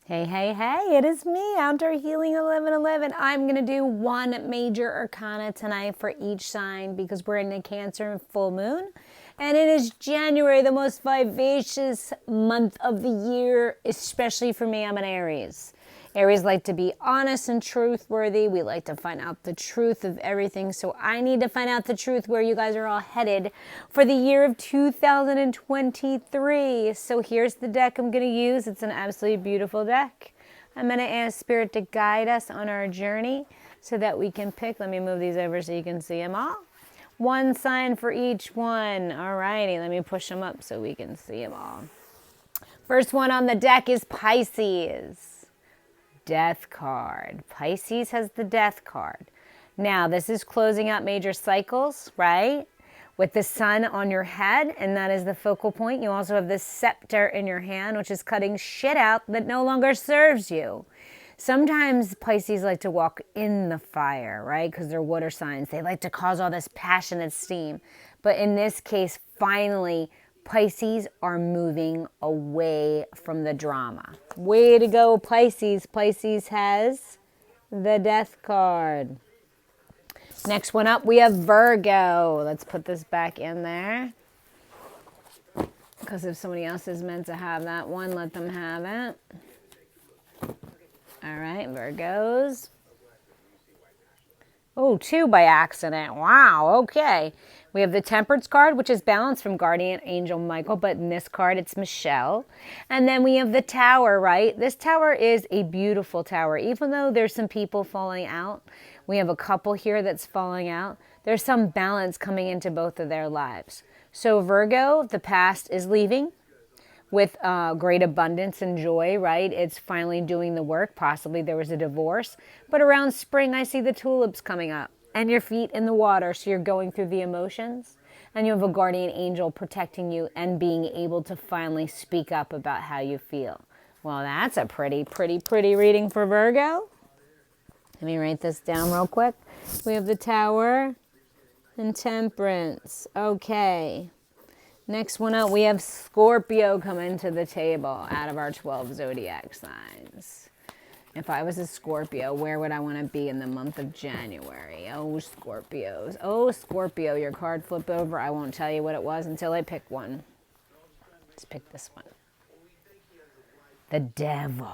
Hey, hey, hey, it is me, Outdoor Healing 1111. I'm going to do one major arcana tonight for each sign because we're in a Cancer full moon. And it is January, the most vivacious month of the year, especially for me. I'm an Aries. Aries like to be honest and truthworthy. We like to find out the truth of everything. So I need to find out the truth where you guys are all headed for the year of 2023. So here's the deck I'm going to use. It's an absolutely beautiful deck. I'm going to ask Spirit to guide us on our journey so that we can pick. Let me move these over so you can see them all. One sign for each one. All righty, let me push them up so we can see them all. First one on the deck is Pisces. Death card. Pisces has the Death card. Now, this is closing out major cycles, right? With the sun on your head, and that is the focal point. You also have the scepter in your hand, which is cutting shit out that no longer serves you. Sometimes Pisces like to walk in the fire, right? Because they're water signs. They like to cause all this passionate steam. But in this case, finally, Pisces are moving away from the drama. Way to go, Pisces. Pisces has the Death card. Next one up, we have Virgo. Let's put this back in there. Because if somebody else is meant to have that one, let them have it. All right, Virgos. Oh, 2 by accident. Wow, okay. We have the Temperance card, which is balanced from Guardian Angel Michael, but in this card, it's Michelle. And then we have the Tower, right? This Tower is a beautiful tower. Even though there's some people falling out, we have a couple here that's falling out. There's some balance coming into both of their lives. So Virgo, the past is leaving with great abundance and joy, right? It's finally doing the work. Possibly there was a divorce. But around spring, I see the tulips coming up and your feet in the water. So you're going through the emotions. And you have a guardian angel protecting you and being able to finally speak up about how you feel. Well, that's a pretty reading for Virgo. Let me write this down real quick. We have the Tower and Temperance. Okay. Next one up, we have Scorpio coming to the table out of our 12 zodiac signs. If I was a Scorpio, where would I want to be in the month of January? Oh, Scorpios. Oh, Scorpio, your card flipped over. I won't tell you what it was until I pick one. Let's pick this one. The Devil.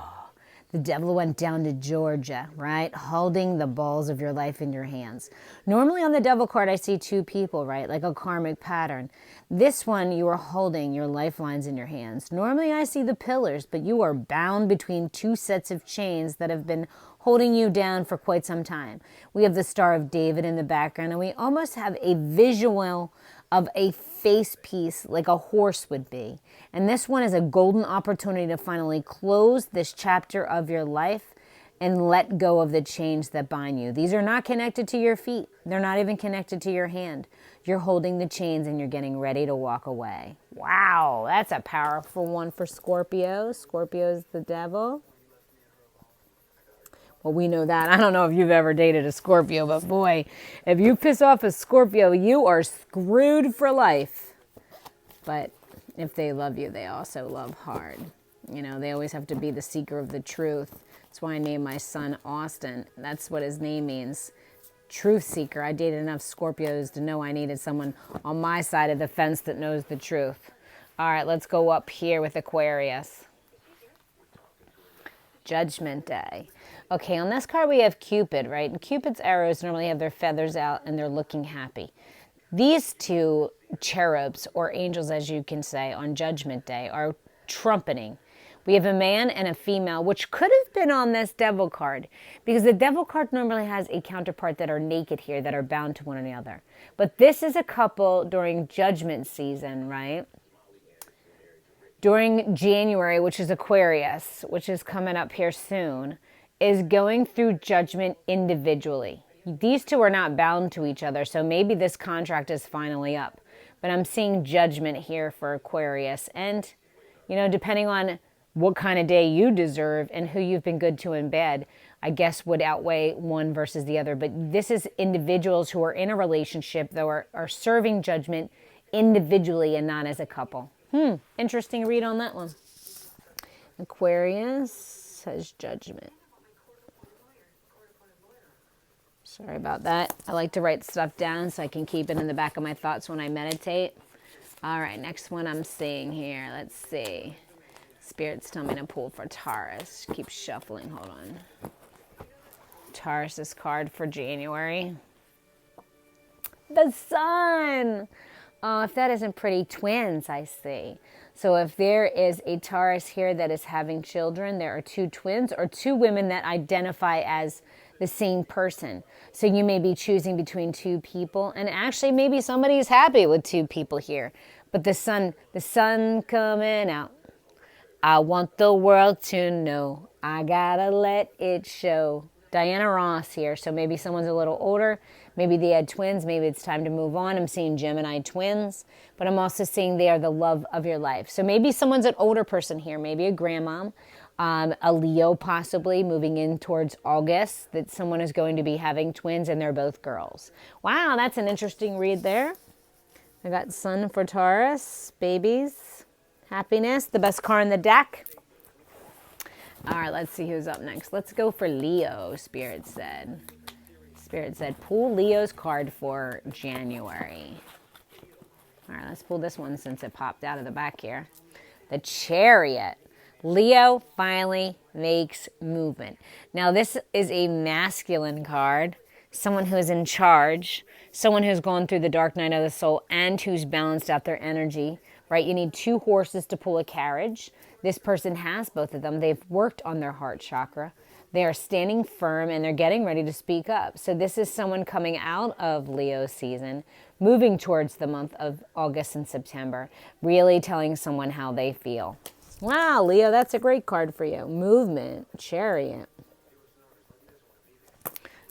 The Devil went down to Georgia, right? Holding the balls of your life in your hands. Normally on the Devil card, I see 2 people, right? Like a karmic pattern. This one, you are holding your lifelines in your hands. Normally I see the pillars, but you are bound between 2 sets of chains that have been holding you down for quite some time. We have the Star of David in the background, and we almost have a visual of a face piece like a horse would be. And this one is a golden opportunity to finally close this chapter of your life and let go of the chains that bind you. These are not connected to your feet. They're not even connected to your hand. You're holding the chains and you're getting ready to walk away. Wow, that's a powerful one for Scorpio. Scorpio is the Devil. Well, we know that. I don't know if you've ever dated a Scorpio, but boy, if you piss off a Scorpio, you are screwed for life. But if they love you, they also love hard. You know, they always have to be the seeker of the truth. That's why I named my son Austin. That's what his name means. Truth seeker. I dated enough Scorpios to know I needed someone on my side of the fence that knows the truth. All right, let's go up here with Aquarius. Judgment Day. Okay, on this card we have Cupid, right? And Cupid's arrows normally have their feathers out and they're looking happy. These 2 cherubs, or angels as you can say, on Judgment Day are trumpeting. We have a man and a female, which could have been on this Devil card, because the Devil card normally has a counterpart that are naked here, that are bound to one another. But this is a couple during Judgment season, right? During January, which is Aquarius, which is coming up here soon, is going through judgment individually. These 2 are not bound to each other, so maybe this contract is finally up. But I'm seeing judgment here for Aquarius. And, you know, depending on what kind of day you deserve and who you've been good to in bed, I guess would outweigh one versus the other. But this is individuals who are in a relationship that are serving judgment individually and not as a couple. Interesting read on that one. Aquarius. says Judgment. Sorry about that. I like to write stuff down so I can keep it in the back of my thoughts when I meditate. All right, next one I'm seeing here. Let's see. Spirit's telling me to pull for Taurus. Keep shuffling. Hold on. Taurus's card for January. The Sun. Oh, if that isn't pretty, twins, I see. So if there is a Taurus here that is having children, there are two twins or two women that identify as the same person. So you may be choosing between two people, and actually maybe somebody's happy with two people here. But the sun coming out. I want the world to know. I gotta let it show. Diana Ross here. So maybe someone's a little older. Maybe they had twins. Maybe it's time to move on. I'm seeing Gemini twins. But I'm also seeing they are the love of your life. So maybe someone's an older person here. Maybe a grandmom. A Leo possibly moving in towards August. That someone is going to be having twins and they're both girls. Wow, that's an interesting read there. I got Sun for Taurus. Babies. Happiness. The best card in the deck. All right, let's see who's up next. Let's go for Leo, Spirit said. Spirit said, pull Leo's card for January. All right, let's pull this one since it popped out of the back here. The Chariot. Leo finally makes movement. Now, this is a masculine card. Someone who is in charge. Someone who's gone through the dark night of the soul and who's balanced out their energy, right? You need two horses to pull a carriage. This person has both of them. They've worked on their heart chakra. They are standing firm and they're getting ready to speak up. So this is someone coming out of Leo season, moving towards the month of August and September, really telling someone how they feel. Wow, Leo, that's a great card for you. Movement, Chariot.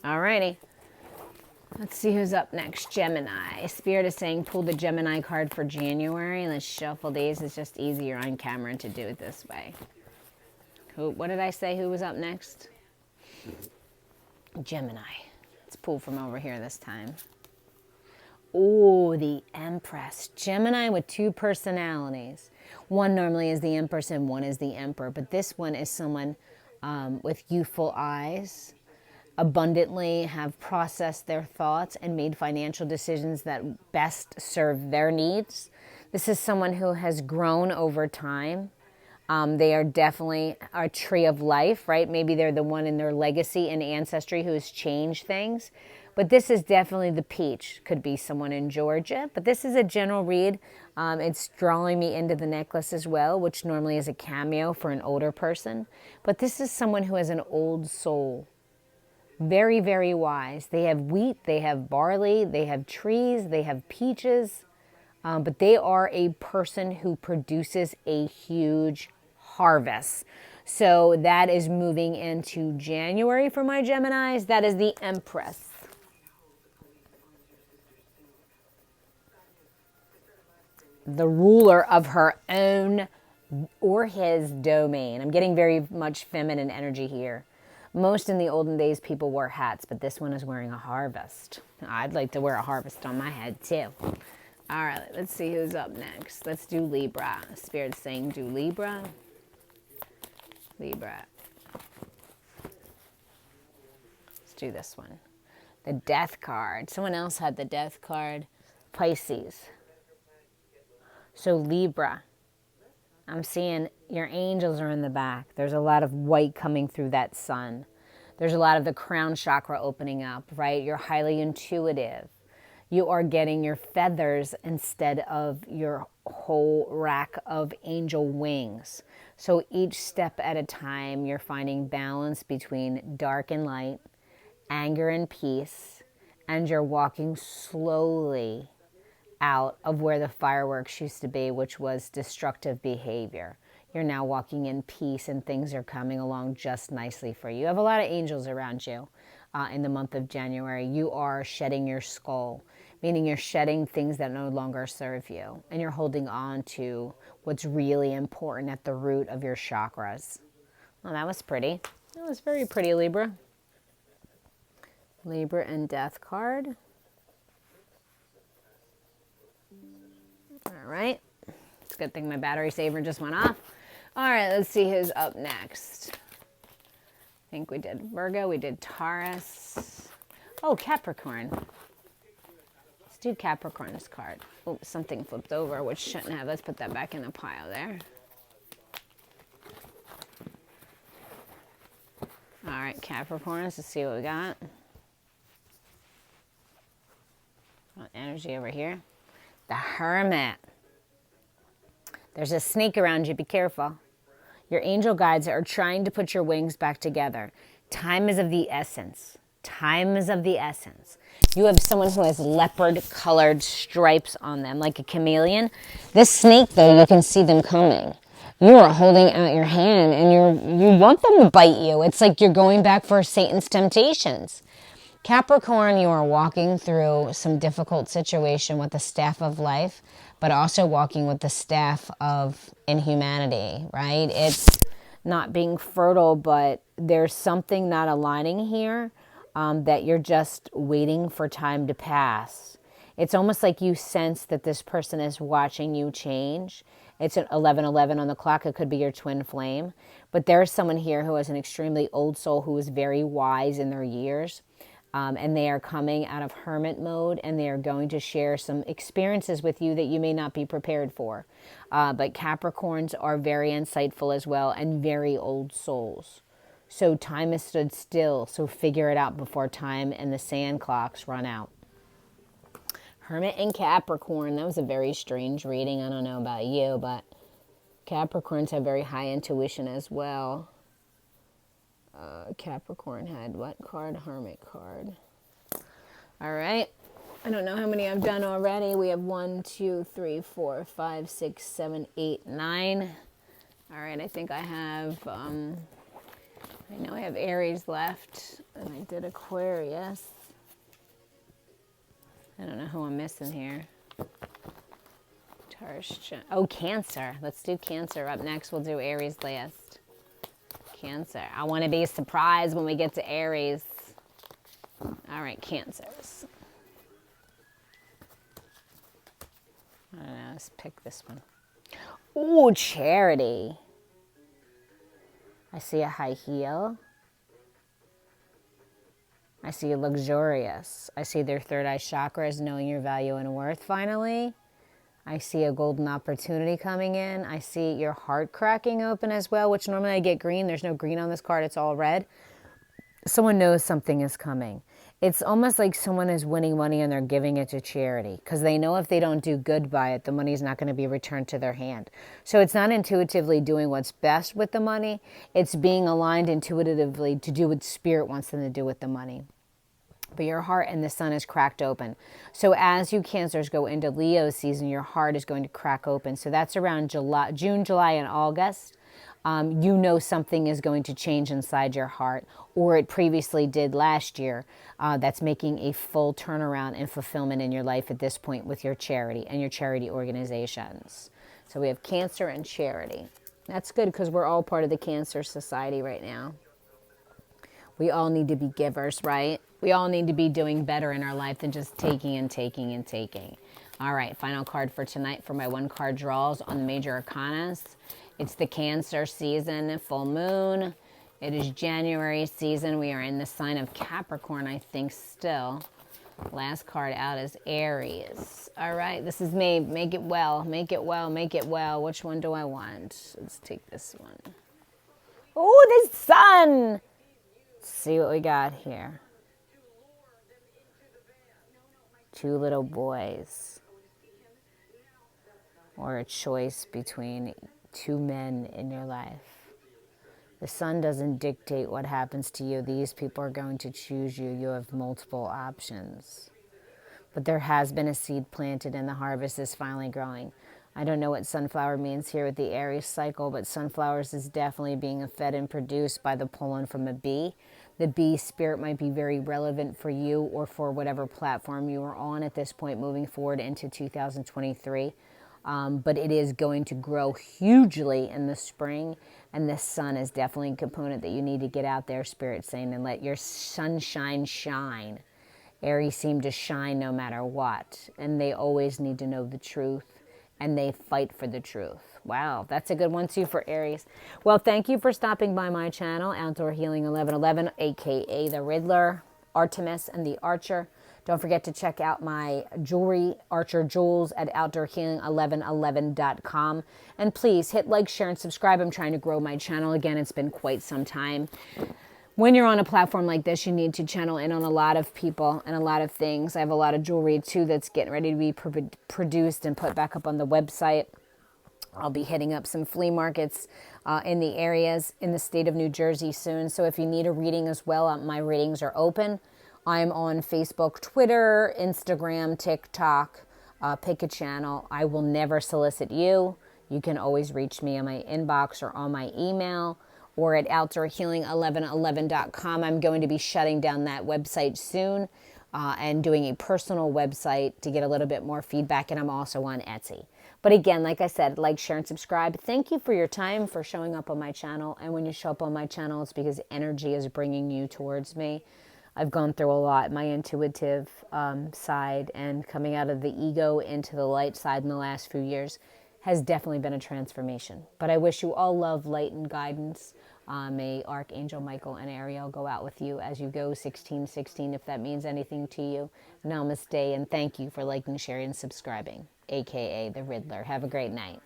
All righty. Let's see who's up next. Gemini. Spirit is saying pull the Gemini card for January. Let's shuffle these. It's just easier on camera to do it this way. What did I say? Who was up next? Gemini. Let's pull from over here this time. Oh, the Empress. Gemini with two personalities. One normally is the Empress and one is the Emperor. But this one is someone with youthful eyes, abundantly have processed their thoughts and made financial decisions that best serve their needs. This is someone who has grown over time. They are definitely a tree of life, right? Maybe they're the one in their legacy and ancestry who has changed things. But this is definitely the peach. Could be someone in Georgia. But this is a general read. It's drawing me into the necklace as well, which normally is a cameo for an older person. But this is someone who has an old soul. Very, very wise. They have wheat, they have barley, they have trees, they have peaches. But they are a person who produces a huge harvest. So that is moving into January for my Geminis. That is the Empress. The ruler of her own or his domain. I'm getting very much feminine energy here. Most in the olden days, people wore hats, but this one is wearing a harvest. I'd like to wear a harvest on my head, too. All right, let's see who's up next. Let's do Libra. Spirit's saying do Libra. Libra. Let's do this one. The Death card. Someone else had the Death card. Pisces. So Libra. I'm seeing your angels are in the back. There's a lot of white coming through that sun. There's a lot of the crown chakra opening up, right? You're highly intuitive. You are getting your feathers instead of your whole rack of angel wings. So each step at a time, you're finding balance between dark and light, anger and peace, and you're walking slowly out of where the fireworks used to be, which was destructive behavior. You're now walking in peace and things are coming along just nicely for you. You have a lot of angels around you in the month of January. You are shedding your skull, meaning you're shedding things that no longer serve you. And you're holding on to what's really important at the root of your chakras. Well, that was pretty. That was very pretty, Libra. Libra and Death card. All right. It's a good thing my battery saver just went off. All right, let's see who's up next. think we did Virgo, we did Taurus. Oh, Capricorn. Let's do Capricorn's card. Oh, something flipped over, which shouldn't have. Let's put that back in the pile there. All right, Capricorn, let's see what we got. Energy over here. The Hermit. There's a snake around you. Be careful. Your angel guides are trying to put your wings back together. Time is of the essence. Time is of the essence. You have someone who has leopard-colored stripes on them, like a chameleon. This snake, though, you can see them coming. You are holding out your hand, and you want them to bite you. It's like you're going back for Satan's temptations. Capricorn, you are walking through some difficult situation with the staff of life, but also walking with the staff of inhumanity, right? It's not being fertile, but there's something not aligning here that you're just waiting for time to pass. It's almost like you sense that this person is watching you change. It's at 11:11 on the clock. It could be your twin flame. But there's someone here who is an extremely old soul who is very wise in their years. And they are coming out of hermit mode, and they are going to share some experiences with you that you may not be prepared for. But Capricorns are very insightful as well, and very old souls. So time has stood still, so figure it out before time and the sand clocks run out. Hermit and Capricorn, that was a very strange reading. I don't know about you, but Capricorns have very high intuition as well. Capricorn had what card? Hermit card. All right. I don't know how many I've done already. We have 1, 2, 3, 4, 5, 6, 7, 8, 9. All right. I think I have, I know I have Aries left, and I did Aquarius. I don't know who I'm missing here. Taurus-sun. Oh, Cancer. Let's do Cancer up next. We'll do Aries last. Cancer. I want to be surprised when we get to Aries. All right, Cancers. I don't know. Let's pick this one. Ooh, Charity. I see a high heel. I see a luxurious. I see their third eye chakra is knowing your value and worth finally. I see a golden opportunity coming in. I see your heart cracking open as well, which normally I get green. There's no green on this card. It's all red. Someone knows something is coming. It's almost like someone is winning money and they're giving it to charity because they know if they don't do good by it, the money is not going to be returned to their hand. So it's not intuitively doing what's best with the money. It's being aligned intuitively to do what Spirit wants them to do with the money. But your heart and the sun is cracked open. So as you Cancers go into Leo season, your heart is going to crack open. So that's around June, July, and August. You know something is going to change inside your heart, or it previously did last year. That's making a full turnaround and fulfillment in your life at this point with your charity and your charity organizations. So we have Cancer and Charity. That's good because we're all part of the Cancer Society right now. We all need to be givers, right? We all need to be doing better in our life than just taking and taking and taking. All right, final card for tonight for my one card draws on the major arcanas. It's the Cancer season, full moon. It is January season. We are in the sign of Capricorn, I think, still. Last card out is Aries. All right, this is me. Make it well, make it well, make it well. Which one do I want? Let's take this one. Oh, the sun! Let's see what we got here. 2 little boys, or a choice between 2 men in your life. The sun doesn't dictate what happens to you. These people are going to choose you. You have multiple options. But there has been a seed planted and the harvest is finally growing. I don't know what sunflower means here with the Aries cycle, but sunflowers is definitely being fed and produced by the pollen from a bee. The bee spirit might be very relevant for you or for whatever platform you are on at this point moving forward into 2023. But it is going to grow hugely in the spring, and the sun is definitely a component that you need to get out there, Spirit saying, and let your sunshine shine. Aries seem to shine no matter what, and they always need to know the truth, and they fight for the truth. Wow, that's a good one too for Aries. Well, thank you for stopping by my channel, Outdoor Healing 1111, aka the Riddler, Artemis, and the Archer. Don't forget to check out my jewelry, Archer Jewels, at outdoorhealing1111.com. And please hit like, share, and subscribe. I'm trying to grow my channel again. It's been quite some time. When you're on a platform like this, you need to channel in on a lot of people and a lot of things. I have a lot of jewelry too that's getting ready to be produced and put back up on the website. I'll be hitting up some flea markets in the areas in the state of New Jersey soon. So if you need a reading as well, my readings are open. I'm on Facebook, Twitter, Instagram, TikTok. Pick a channel. I will never solicit you. You can always reach me on my inbox or on my email or at outdoorhealing1111.com. I'm going to be shutting down that website soon and doing a personal website to get a little bit more feedback. And I'm also on Etsy. But again, like I said, like, share, and subscribe. Thank you for your time, for showing up on my channel. And when you show up on my channel, it's because energy is bringing you towards me. I've gone through a lot, my intuitive side, and coming out of the ego into the light side in the last few years has definitely been a transformation. But I wish you all love, light, and guidance. May Archangel Michael and Ariel go out with you as you go 1616, if that means anything to you. Namaste, and thank you for liking, sharing, and subscribing, aka the Riddler. Have a great night.